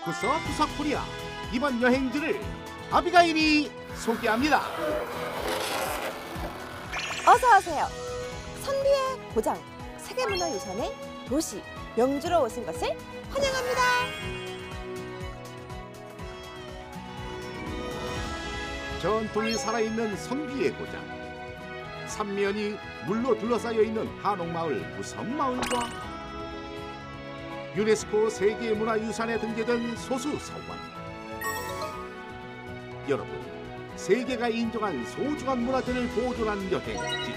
구석구석 코리아 이번 여행지를 아비가일이 소개합니다. 어서 오세요. 선비의 고장, 세계문화유산의 도시 명주로 오신 것을 환영합니다. 전통이 살아있는 선비의 고장, 삼면이 물로 둘러싸여 있는 한옥마을 무섬마을과 유네스코 세계문화유산에 등재된 소수서원. 여러분, 세계가 인정한 소중한 문화재를 보존한 여행지,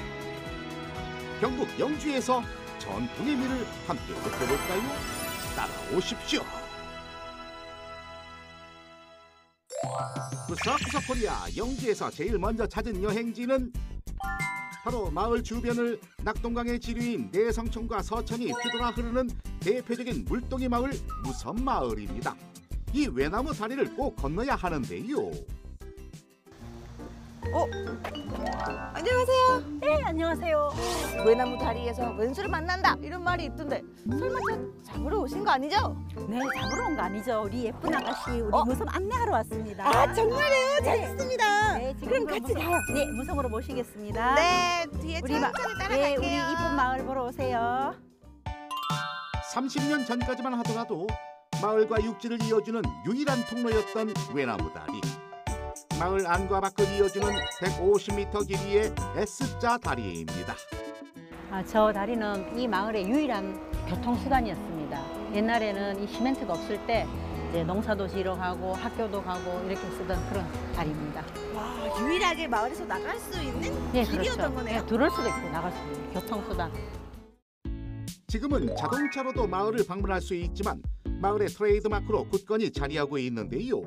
경북 영주에서 전통의 미를 함께 느껴볼까요? 따라오십시오. 구석구석 코리아 영주에서 제일 먼저 찾은 여행지는 바로 마을 주변을 낙동강의 지류인 내성천과 서천이 휘돌아 흐르는 대표적인 물동이 마을 무섬마을입니다. 이 외나무 다리를 꼭 건너야 하는데요. 안녕하세요. 네, 안녕하세요. 외나무 다리에서 왼수를 만난다 이런 말이 있던데 설마 저 잡으러 오신 거 아니죠? 네, 잡으러 온 거 아니죠. 우리 예쁜 아가씨, 우리 무섬 안내하러 왔습니다. 아 정말요? 잘했습니다. 네, 지금 그럼 같이 가요. 네, 무섬으로 모시겠습니다. 네, 뒤에 우리 천천히 네, 따라갈게요. 우리 이쁜 마을 보러 오세요. 30년 전까지만 하더라도 마을과 육지를 이어주는 유일한 통로였던 외나무 다리. 마을 안과 밖을 이어주는 150m 길이의 S자 다리입니다. 저 다리는 이 마을의 유일한 교통수단이었습니다. 옛날에는 이 시멘트가 없을 때 이제 농사도 지러 가고 학교도 가고 이렇게 쓰던 그런 다리입니다. 와, 유일하게 마을에서 나갈 수 있는 네, 길이었던 그렇죠. 거네요. 네, 들어올 수도 있고 나갈 수도 있고 교통수단. 지금은 자동차로도 마을을 방문할 수 있지만 마을의 트레이드마크로 굳건히 자리하고 있는데요.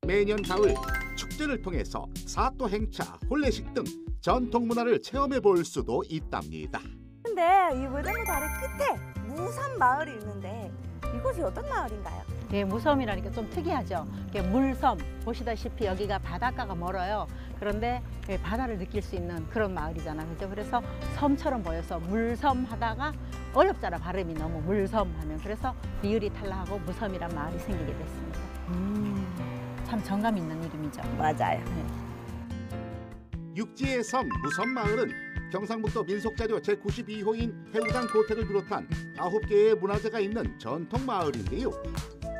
매년 가을 축제를 통해서 사또 행차, 혼례식 등 전통 문화를 체험해 볼 수도 있답니다. 근데 이 외나무 다리 끝에 무섬 마을이 있는데 이곳이 어떤 마을인가요? 네, 무섬이라니까 좀 특이하죠. 물섬, 보시다시피 여기가 바닷가가 멀어요. 그런데 바다를 느낄 수 있는 그런 마을이잖아요. 그죠? 그래서 섬처럼 보여서 물섬 하다가 어렵잖아, 발음이 너무 물섬 하면. 그래서 리을이 탈락하고 무섬이란 마을이 생기게 됐습니다. 참 정감 있는 이름이죠. 맞아요. 네. 육지의 섬 무섬마을은 경상북도 민속자료 제92호인 해우당 고택을 비롯한 9개의 문화재가 있는 전통 마을인데요.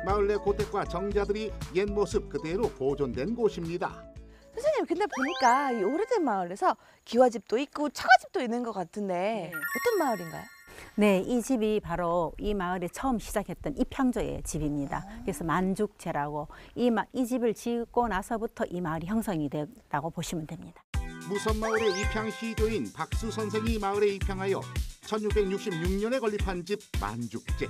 마을 내 고택과 정자들이 옛 모습 그대로 보존된 곳입니다. 선생님, 근데 보니까 이 오래된 마을에서 기와집도 있고 처가집도 있는 것 같은데 네. 어떤 마을인가요? 네, 이 집이 바로 이 마을에 처음 시작했던 입향조의 집입니다. 그래서 만죽제라고 이 집을 짓고 나서부터 이 마을이 형성이 됐다고 보시면 됩니다. 무섬마을의 입향 시조인 박수 선생이 마을에 입향하여 1666년에 건립한 집 만죽제.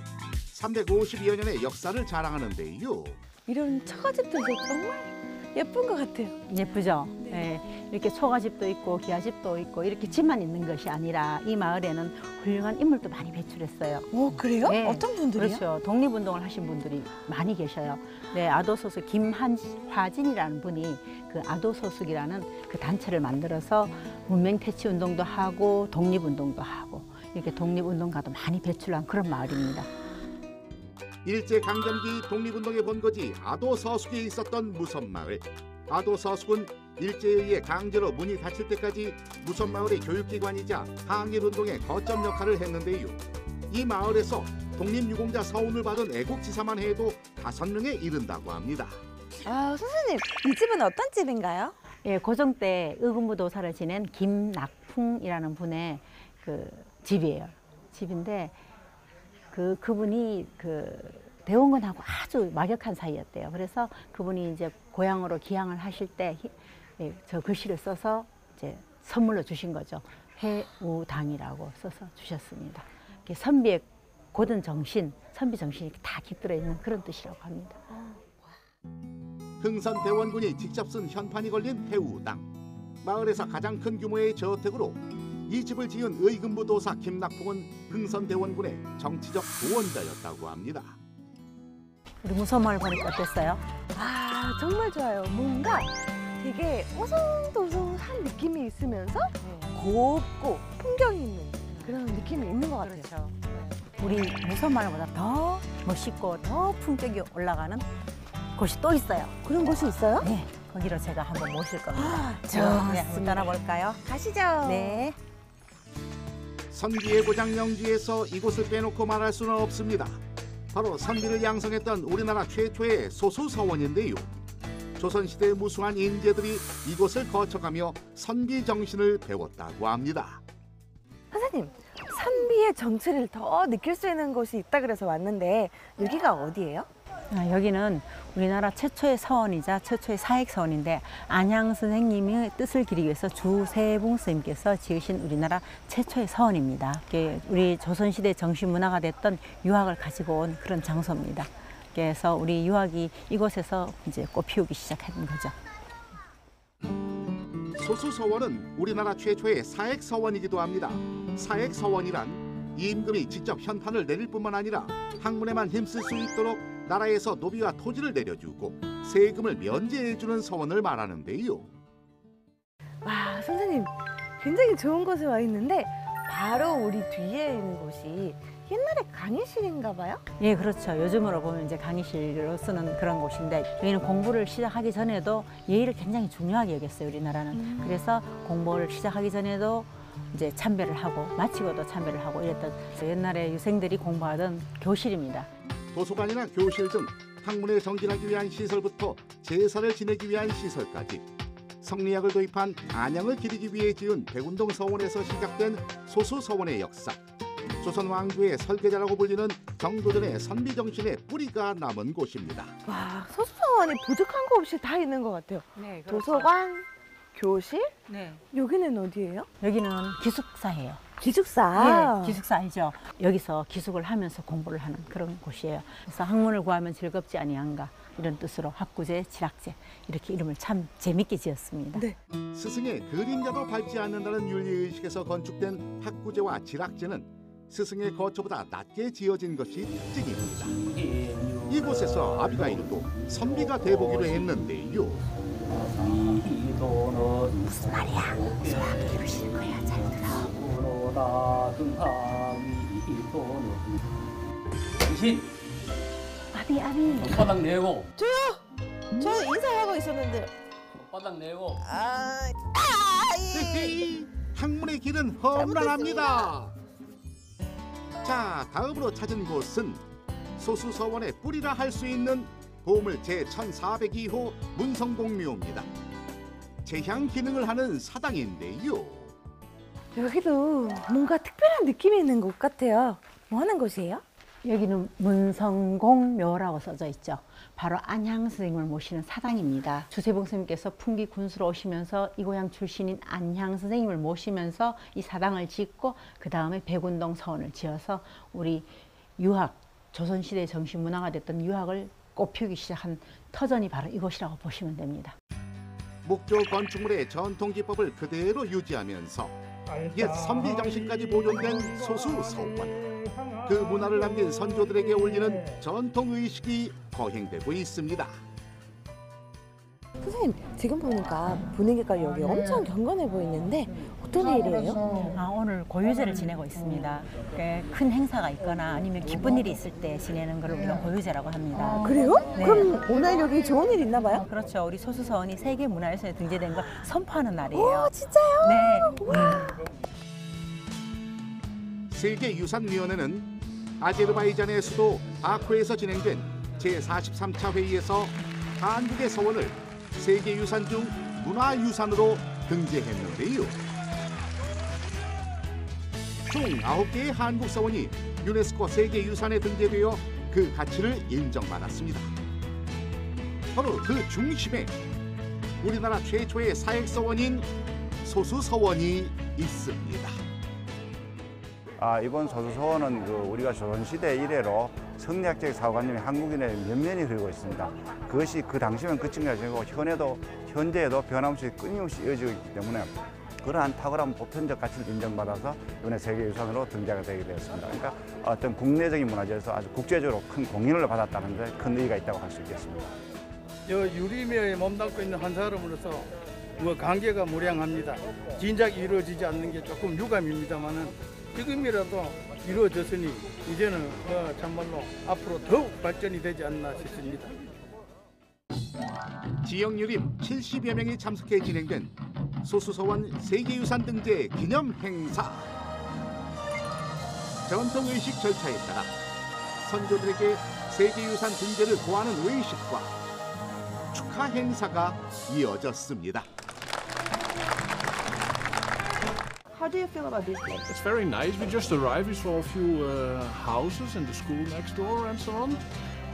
350여 년의 역사를 자랑하는데요. 이런 처가집들도 정말 예쁜 것 같아요. 예쁘죠? 네. 이렇게 초가집도 있고 기와집도 있고 이렇게 집만 있는 것이 아니라 이 마을에는 훌륭한 인물도 많이 배출했어요. 오, 그래요? 네. 어떤 분들이요? 그렇죠. 독립운동을 하신 분들이 많이 계셔요. 네, 아도소숙 김화진이라는 분이 그 아도소숙이라는 그 단체를 만들어서 문명퇴치운동도 하고 독립운동도 하고 이렇게 독립운동가도 많이 배출한 그런 마을입니다. 일제강점기 독립운동의 본거지 아도서숙에 있었던 무섬마을. 아도서숙은 일제에 의해 강제로 문이 닫힐 때까지 무섬마을의 교육기관이자 항일운동의 거점 역할을 했는데요. 이 마을에서 독립유공자 서훈을 받은 애국지사만 해도 5명에 이른다고 합니다. 아, 선생님, 이 집은 어떤 집인가요? 예, 고종 때 의금부도사를 지낸 김낙풍이라는 분의 그 집이에요. 집인데 그분이 대원군하고 아주 막역한 사이였대요. 그래서 그분이 이제 고향으로 귀향을 하실 때 저 글씨를 써서 이제 선물로 주신 거죠. 해우당이라고 써서 주셨습니다. 선비의 고든 정신, 선비 정신이 다 깃들어 있는 그런 뜻이라고 합니다. 흥선 대원군이 직접 쓴 현판이 걸린 해우당. 마을에서 가장 큰 규모의 저택으로 이 집을 지은 의금부도사 김낙풍은 흥선 대원군의 정치적 조언자였다고 합니다. 우리 무섬마을 보니까 어땠어요? 아, 정말 좋아요. 뭔가 되게 오송도송한 느낌이 있으면서 곱고 풍경이 있는 그런 느낌이 있는 것 같아요. 그렇죠. 우리 무선마을보다 더 멋있고 더 품격이 올라가는 곳이 또 있어요. 그런 곳이 있어요? 네, 거기로 제가 한번 모실 겁니다. 좋습니다. 네, 한번 떠나볼까요? 가시죠. 네. 선비의 고장 영지에서 이곳을 빼놓고 말할 수는 없습니다. 바로 선비를 양성했던 우리나라 최초의 소수 서원인데요. 조선시대의 무수한 인재들이 이곳을 거쳐가며 선비 정신을 배웠다고 합니다. 선생님, 선비의 정체를 더 느낄 수 있는 곳이 있다 그래서 왔는데 여기가 어디예요? 여기는 우리나라 최초의 서원이자 최초의 사액 서원인데 안향 선생님의 뜻을 기리기 위해서 주세붕 스님께서 지으신 우리나라 최초의 서원입니다. 우리 조선시대 정신 문화가 됐던 유학을 가지고 온 그런 장소입니다. 그래서 우리 유학이 이곳에서 이제 꽃피우기 시작한 거죠. 소수 서원은 우리나라 최초의 사액 서원이기도 합니다. 사액 서원이란 임금이 직접 현판을 내릴 뿐만 아니라 학문에만 힘쓸 수 있도록 나라에서 노비와 토지를 내려주고 세금을 면제해주는 서원을 말하는데요. 와, 선생님, 굉장히 좋은 곳에 와 있는데 바로 우리 뒤에 있는 곳이 옛날에 강의실인가 봐요? 예, 그렇죠. 요즘으로 보면 이제 강의실로 쓰는 그런 곳인데 저희는 공부를 시작하기 전에도 예의를 굉장히 중요하게 여겼어요, 우리나라는. 그래서 공부를 시작하기 전에도 이제 참배를 하고 마치고도 참배를 하고 이랬던 옛날에 유생들이 공부하던 교실입니다. 도서관이나 교실 등 학문에 정진하기 위한 시설부터 제사를 지내기 위한 시설까지 성리학을 도입한 안양을 기리기 위해 지은 백운동 서원에서 시작된 소수 서원의 역사. 조선 왕조의 설계자라고 불리는 정도전의 선비 정신의 뿌리가 남은 곳입니다. 와, 소수서원이 부족한 거 없이 다 있는 것 같아요. 네, 도서관, 교실, 네. 여기는 어디예요? 여기는 기숙사예요. 기숙사. 네, 기숙사 알죠? 여기서 기숙을 하면서 공부를 하는 그런 곳이에요. 그래서 학문을 구하면 즐겁지 아니한가 이런 뜻으로 학구제, 지락제 이렇게 이름을 참 재밌게 지었습니다. 네. 스승의 그림자도 밟지 않는다는 윤리의식에서 건축된 학구제와 지락제는 스승의 거처보다 낮게 지어진 것이 특징입니다. 이곳에서 아비가일도 선비가 돼보기로 했는데요. 무슨 말이야? 소화기 이루실 거야. 잘 들어. 당신 아비. 바닥 내고 저 인사하고 있었는데. 바닥 내고 학문의 길은 험난합니다. 자, 다음으로 찾은 곳은 소수 서원의 뿌리라 할 수 있는 보물 제1402호 문성공묘입니다. 제향 기능을 하는 사당인데요. 여기도 뭔가 특별한 느낌이 있는 곳 같아요. 뭐 하는 곳이에요? 여기는 문성공묘라고 써져 있죠. 바로 안향 선생님을 모시는 사당입니다. 주세봉 선생님께서 풍기 군수로 오시면서 이 고향 출신인 안향 선생님을 모시면서 이 사당을 짓고 그 다음에 백운동 서원을 지어서 우리 유학, 조선시대 정신 문화가 됐던 유학을 꽃피우기 시작한 터전이 바로 이곳이라고 보시면 됩니다. 목조 건축물의 전통 기법을 그대로 유지하면서 옛 선비 정신까지 보존된 소수 서원. 그 문화를 남긴 선조들에게 올리는 전통 의식이 거행되고 있습니다. 선생님, 지금 보니까 분위기가 여기 엄청 경건해 보이는데 어떤 일이에요? 오늘 고유제를 지내고 있습니다. 큰 행사가 있거나 아니면 기쁜 일이 있을 때 지내는 걸 우리가 고유제라고 합니다. 그래요? 네. 그럼 오늘 여기 좋은 일 있나 봐요? 그렇죠. 우리 소수서원이 세계문화유산에 등재된 걸 선포하는 날이에요. 오, 진짜요? 네. 세계유산위원회는 아제르바이잔의 수도 바쿠에서 진행된 제43차 회의에서 한국의 서원을 세계유산 중 문화유산으로 등재했는데요. 총 9개의 한국 서원이 유네스코 세계유산에 등재되어 그 가치를 인정받았습니다. 바로 그 중심에 우리나라 최초의 사액 서원인 소수 서원이 있습니다. 이번 소수서원은 우리가 조선시대 이래로 성리학적 사고관념이 한국인의 면면이 흐르고 있습니다. 그것이 그 당시면 끝인 것이 아니고 현재에도 변함없이 끊임없이 이어지고 있기 때문에 그러한 탁월한 보편적 가치를 인정받아서 이번에 세계유산으로 등재가 되게 되었습니다. 그러니까 어떤 국내적인 문화재에서 아주 국제적으로 큰 공인을 받았다는 데 큰 의의가 있다고 할 수 있겠습니다. 유리묘에 몸담고 있는 한 사람으로서 관계가 무량합니다. 진작에 이루어지지 않는 게 조금 유감입니다만은 지금이라도 이루어졌으니 이제는 참말로 앞으로 더욱 발전이 되지 않나 싶습니다. 지역 유림 70여 명이 참석해 진행된 소수서원 세계유산 등재 기념 행사. 전통 의식 절차에 따라 선조들에게 세계유산 등재를 고하는 의식과 축하 행사가 이어졌습니다. How do you feel about this place? It's very nice. We just arrived. We saw a few houses and the school next door and so on.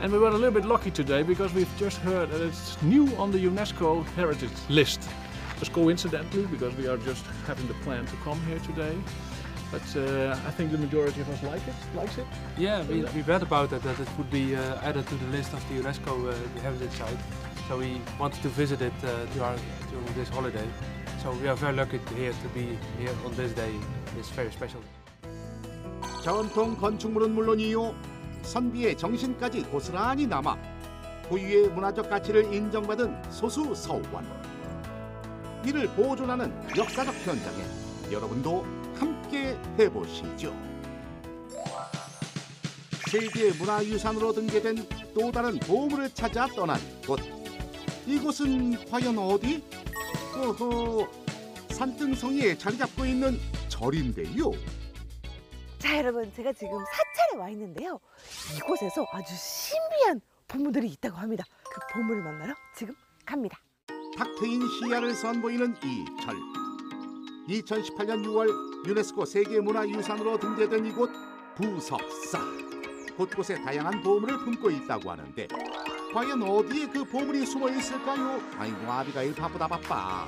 And we were a little bit lucky today because we've just heard that it's new on the UNESCO Heritage List. Just coincidentally, because we are just having the plan to come here today. But I think the majority of us likes it. Yeah, we read about it, that it would be added to the list of the UNESCO heritage site. So we wanted to visit it during this holiday. So we are very lucky here to be here on this day. It's very special. 전통 건축물은 물론이요, 선비의 정신까지 고스란히 남아 고유의 문화적 가치를 인정받은 소수 서원. 이를 보존하는 역사적 현장에 여러분도 함께 해보시죠. 세계 문화유산으로 등재된 또 다른 보물을 찾아 떠난 곳. 이곳은 과연 어디? 어허, 산등성이에 자리 잡고 있는 절인데요. 자, 여러분, 제가 지금 사찰에 와 있는데요. 이곳에서 아주 신비한 보물들이 있다고 합니다. 그 보물을 만나러 지금 갑니다. 탁 트인 시야를 선보이는 이 절. 2018년 6월 유네스코 세계문화유산으로 등재된 이곳 부석사. 곳곳에 다양한 보물을 품고 있다고 하는데 과연 어디에 그 보물이 숨어 있을까요? 아이고, 아비가일 바쁘다 바빠.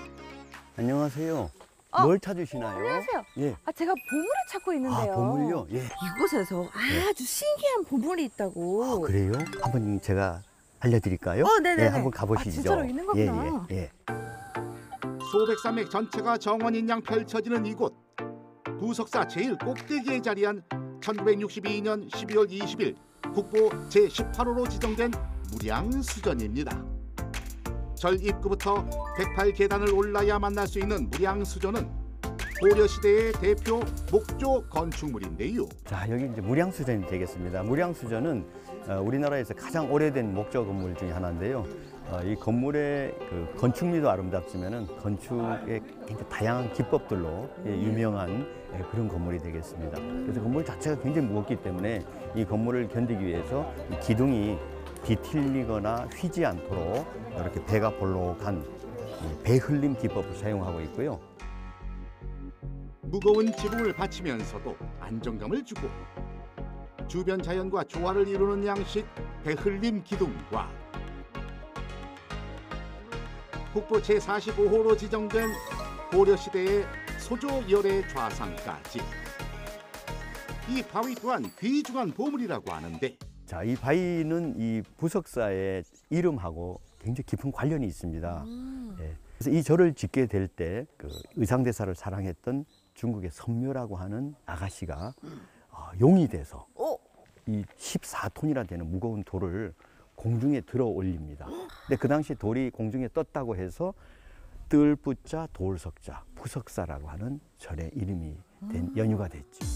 안녕하세요. 어, 뭘 찾으시나요? 안녕하세요. 예. 제가 보물을 찾고 있는데요. 아, 보물요? 예. 이곳에서 아주 신기한 보물이 있다고. 아, 그래요? 한번 제가 알려드릴까요? 네네네. 예, 한번 가보시죠. 아, 진짜로 있는 거구나. 예. 소백산맥 전체가 정원인 양 펼쳐지는 이곳. 부석사 제일 꼭대기에 자리한 1962년 12월 20일 국보 제18호로 지정된 무량수전입니다. 절 입구부터 108계단을 올라야 만날 수 있는 무량수전은 고려시대의 대표 목조 건축물인데요. 자, 여기 이제 무량수전이 되겠습니다. 무량수전은 우리나라에서 가장 오래된 목조 건물 중에 하나인데요. 이 건물의 그 건축미도 아름답지만은 건축의 굉장히 다양한 기법들로 유명한 그런 건물이 되겠습니다. 그래서 건물 자체가 굉장히 무겁기 때문에 이 건물을 견디기 위해서 이 기둥이 뒤틀리거나 휘지 않도록 이렇게 배가 볼록한 배흘림 기법을 사용하고 있고요. 무거운 지붕을 받치면서도 안정감을 주고 주변 자연과 조화를 이루는 양식 배흘림 기둥과 국보 제45호로 지정된 고려시대의 소조 열의 좌상까지. 이 바위 또한 귀중한 보물이라고 하는데 자, 이 바위는 이 부석사의 이름하고 굉장히 깊은 관련이 있습니다. 예. 그래서 이 절을 짓게 될 때 그 의상대사를 사랑했던 중국의 선묘라고 하는 아가씨가 용이 돼서 이 14톤이나 되는 무거운 돌을 공중에 들어 올립니다. 근데 그 당시 돌이 공중에 떴다고 해서 뜰부자 돌석자 부석사라고 하는 절의 이름이 된 연유가 됐죠.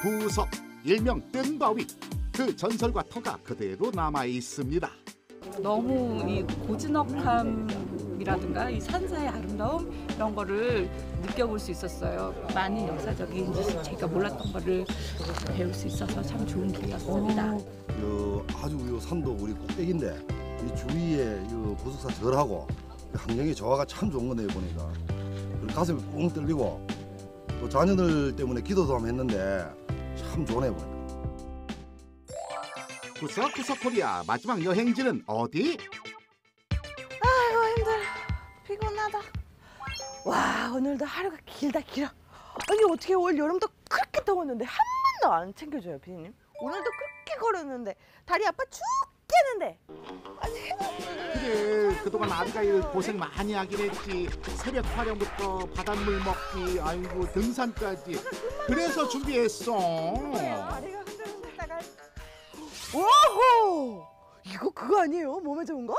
부석, 일명 뜬바위. 그 전설과 터가 그대로 남아 있습니다. 너무 이 고즈넉함이라든가 이 산사의 아름다움 이런 거를 느껴볼 수 있었어요. 많은 역사적인 제가 몰랐던 거를 배울 수 있어서 참 좋은 기회였습니다. 아주 이 산도 우리 꼭대기인데 이 주위에 이 부석사 절하고 환경의 조화가 참 좋은 거네요 보니까. 가슴이 뻥 뚫리고 또 자녀들 때문에 기도도 한번 했는데 참 좋네요 보니까. 구석구석 코리아 마지막 여행지는 어디? 아이고, 힘들어. 피곤하다. 와, 오늘도 하루가 길다 길어. 아니, 어떻게 올 여름도 그렇게 더웠는데 한 번도 안 챙겨줘요, 피디님. 오늘도 그렇게 걸었는데 다리 아파 죽겠는데. 아니, 그래, 그동안 아비가일 고생 많이 하긴 했지. 새벽 촬영부터 바닷물 먹기, 아이고 등산까지. 그래서 준비했어. 다리가 흔들흔들 나가. 오호! 이거 그거 아니에요? 몸에 좋은 거?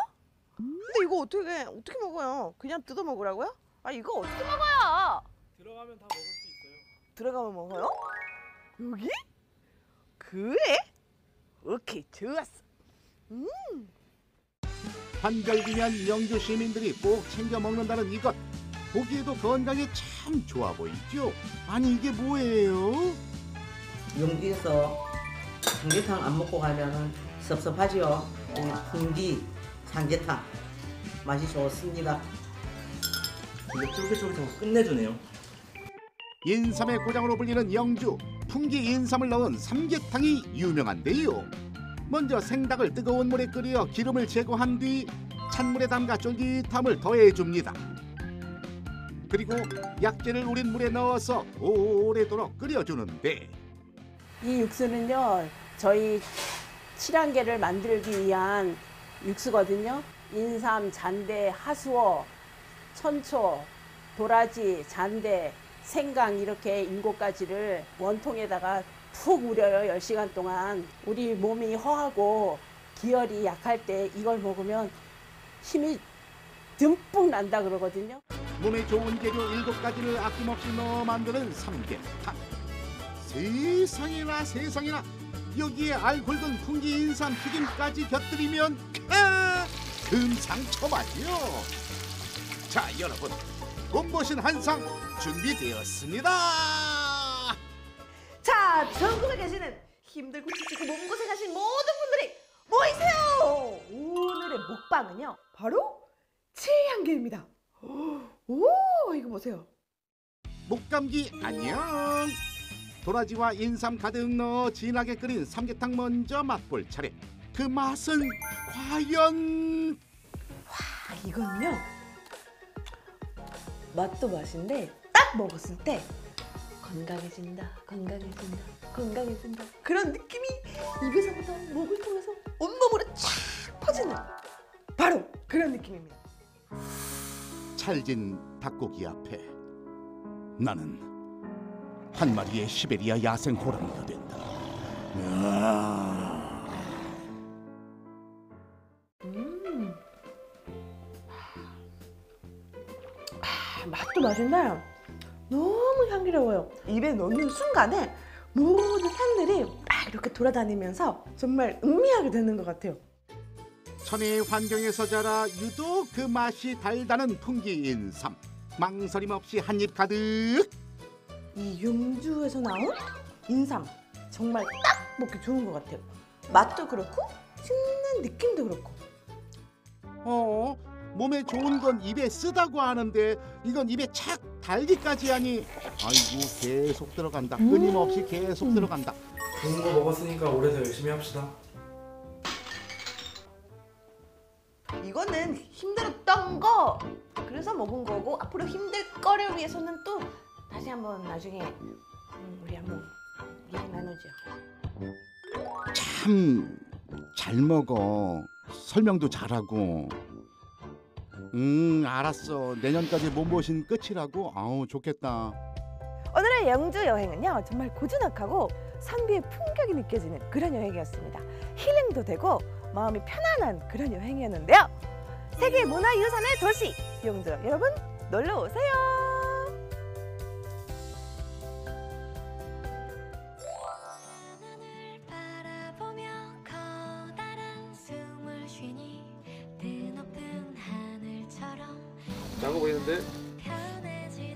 근데 이거 어떻게 먹어요? 그냥 뜯어 먹으라고요? 아, 이거 어떻게 먹어요? 들어가면 다 먹을 수 있어요. 들어가면 먹어요? 여기? 그래? 오케이, 좋았어. 환절기면 영주 시민들이 꼭 챙겨 먹는다는 이것. 보기에도 건강에 참 좋아 보이죠? 아니 이게 뭐예요? 용기에서 삼계탕 안 먹고 가면은 섭섭하지요. 풍기 삼계탕 맛이 좋습니다. 되게 쫄깃쫄깃하고 끝내주네요. 인삼의 고장으로 불리는 영주, 풍기 인삼을 넣은 삼계탕이 유명한데요. 먼저 생닭을 뜨거운 물에 끓여 기름을 제거한 뒤 찬물에 담가 쫄깃함을 더해줍니다. 그리고 약재를 우린 물에 넣어서 오래도록 끓여주는데, 이 육수는요, 저희 칠한계를 만들기 위한 육수거든요. 인삼, 잔대, 하수어, 천초, 도라지, 잔대, 생강 이렇게 7가지를 원통에다가 푹 우려요. 10시간 동안. 우리 몸이 허하고 기혈이 약할 때 이걸 먹으면 힘이 듬뿍 난다 그러거든요. 몸에 좋은 재료 7가지를 아낌없이 넣어 만드는 삼계탕. 세상에나 세상에나, 여기에 알 굵은 풍기 인삼 튀김까지 곁들이면 금상첨화죠. 자 여러분, 몸보신 한상 준비되었습니다. 자, 전국에 계시는 힘들고 지치고 몸고생하신 모든 분들이 모이세요. 오늘의 먹방은요, 바로 칠향계입니다. 오, 이거 보세요. 목감기 안녕. 도라지와 인삼 가득 넣어 진하게 끓인 삼계탕 먼저 맛볼 차례. 그 맛은 과연? 와, 이건요, 맛도 맛인데 딱 먹었을 때 건강해진다, 건강해진다, 건강해진다, 그런 느낌이 입에서부터 목을 통해서 온몸으로 쫙 퍼지는 바로 그런 느낌입니다. 찰진 닭고기 앞에 나는 한 마리의 시베리아 야생 호랑이가 된다. 맛도 맛인데 너무 향기로워요. 입에 넣는 순간에 모든 향들이 막 이렇게 돌아다니면서 정말 음미하게 되는 것 같아요. 천혜의 환경에서 자라 유독 그 맛이 달다는 풍기 인삼. 망설임 없이 한 입 가득. 이 용주에서 나온 인삼 정말 딱 먹기 좋은 것 같아요. 맛도 그렇고 씹는 느낌도 그렇고. 몸에 좋은 건 입에 쓰다고 하는데 이건 입에 착 달기까지 하니, 아이고 계속 들어간다. 끊임없이 계속 들어간다. 좋은 거 먹었으니까 올해 더 열심히 합시다. 이거는 힘들었던 거, 그래서 먹은 거고, 앞으로 힘들 거를 위해서는 또 다시 한번 나중에 우리 한번 얘기 나누죠. 참 잘 먹어. 설명도 잘하고. 알았어. 내년까지 몸보신 끝이라고? 아우 좋겠다. 오늘의 영주 여행은요, 정말 고즈넉하고 산비의 풍경이 느껴지는 그런 여행이었습니다. 힐링도 되고 마음이 편안한 그런 여행이었는데요. 세계 문화유산의 도시 영주, 여러분 놀러 오세요. 작아 보이는데?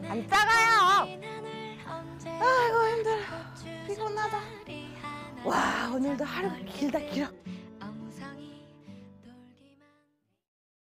안 작아요. 아이고 힘들어. 피곤하다. 와, 오늘도 하루가 길다 길어.